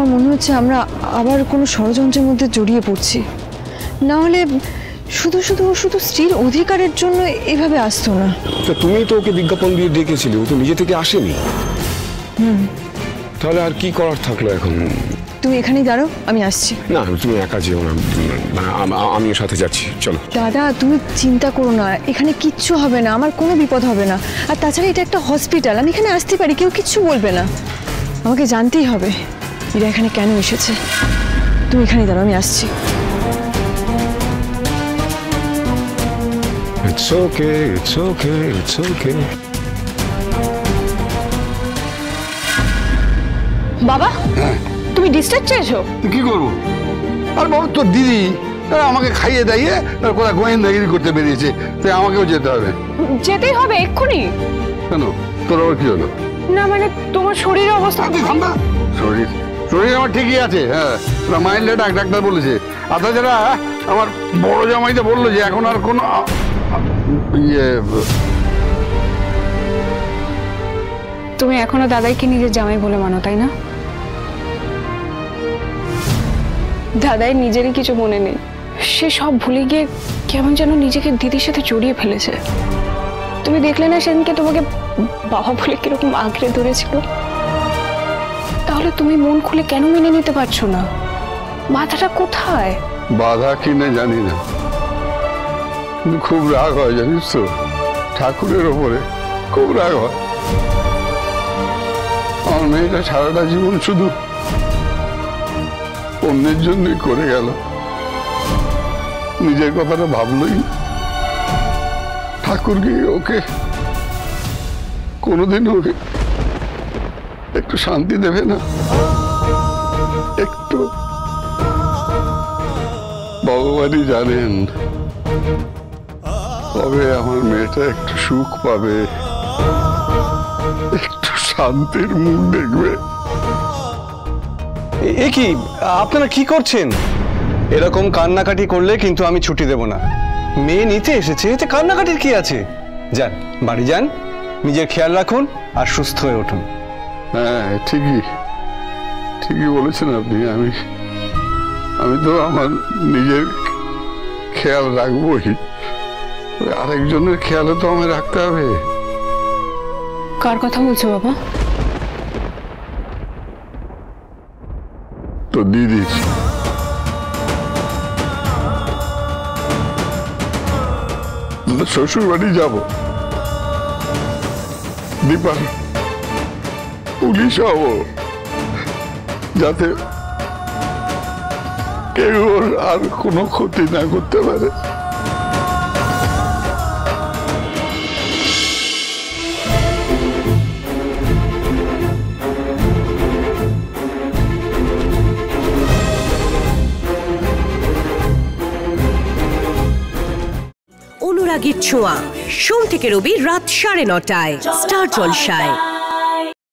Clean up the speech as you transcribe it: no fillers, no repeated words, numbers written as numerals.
আমার মনে হচ্ছে আমরা আবার কোনো ষড়যন্ত্রের মধ্যে জড়িয়ে পড়ছি। না হলে শুধু শুধু শুধু স্ত্রীর অধিকারের জন্য এভাবে আসতো না। তো তুমি তো ওকে বিজ্ঞাপন দিয়ে ডেকেছিলে, ও তো নিজে থেকে আসেনি। তাহলে আর কি করার থাকলো এখন? তুমি এখানেই দাঁড়াও, আমি আসছি। না তুমি একা যেও না, মানে আমিও সাথে যাচ্ছি, চলো। দাদা তুমি চিন্তা করো না, এখানে কিচ্ছু হবে না, আমার কোনো বিপদ হবে না। আর তাছাড়া এটা একটা হসপিটাল, আমি এখানে আসতে পারি, কেউ কিচ্ছু বলবে না। আমাকে জানতেই হবে এরা এখানে কেন এসেছে। তুমি এখানেই দাঁড়াও, আমি আসছি। It's okay, it's okay, it's okay. বাবা, তুমি ডিস্টার্ব চেয়েছো? কি করবো? আর বাবা তোর দিদি আমাকে খাইয়ে দাইয়ে কোথায় গোয়েন্দাগিরি করতে বেরিয়েছে, তাই আমাকেও যেতে হবে। যেতেই হবে এক্ষুনি? কেন, তোর আবার কি হলো? না মানে তোমার শরীরের অবস্থা। শরীর শরীর আমার ঠিকই আছে, হ্যাঁ, মাইন্ডে ডাক্তার বলেছে। আর তাছাড়া আমার বড় জামাইতে বললো যে এখন আর কোনো তুমি এখনো দাদাইকে নিজের জামাই বলে মানো, তাই না? দাদাই নিজেরই কিছু মনে নেই, সে সব ভুলে গিয়ে কেমন যেন নিজেকে দিদির সাথে জড়িয়ে ফেলেছে। তুমি দেখলে না সেদিনকে তোমাকে বাবা বলে কিরকম আঁকড়ে ধরেছিল? তাহলে তুমি মন খুলে কেন মেনে নিতে পারছো না? বাধাটা কোথায়? বাধা কিনে জানি না, খুব রাগ হয় জানিস তো, ঠাকুরের ওপরে খুব রাগ হয়। আমার মেয়েটা সারাটা জীবন শুধু অন্যের জন্যই করে গেল, নিজের কথাটা ভাবলই। ঠাকুর কি ওকে কোনোদিন ওকে একটু শান্তি দেবে না? একটু ভগবানই জানেন কবে আমার মেয়েটা একটু সুখ পাবে, একটু শান্তির মুখ দেখবে। এ কি আপনারা কি করছেন? এরকম কান্নাকাটি করলে কিন্তু আমি ছুটি দেব না। মেয়ে নিতে এসেছে, এতে কান্নাকাটির কি আছে? যান, বাড়ি যান, নিজের খেয়াল রাখুন আর সুস্থ হয়ে উঠুন। হ্যাঁ ঠিকই ঠিকই বলেছেন আপনি। আমি তো আমার নিজের খেয়াল রাখবোই, আরেকজনের খেয়ালও তো আমায় রাখতে হবে। কার কথা বলছো বাবা? তো দিদির। শ্বশুর বাড়ি যাবো, দীপার পুলিশ হবো, যাতে কেউ ওর আর কোনো ক্ষতি না করতে পারে। অনুরাগীর ছোঁয়া, সোম থেকে রবি রাত 9:30টায় স্টার জলসায়।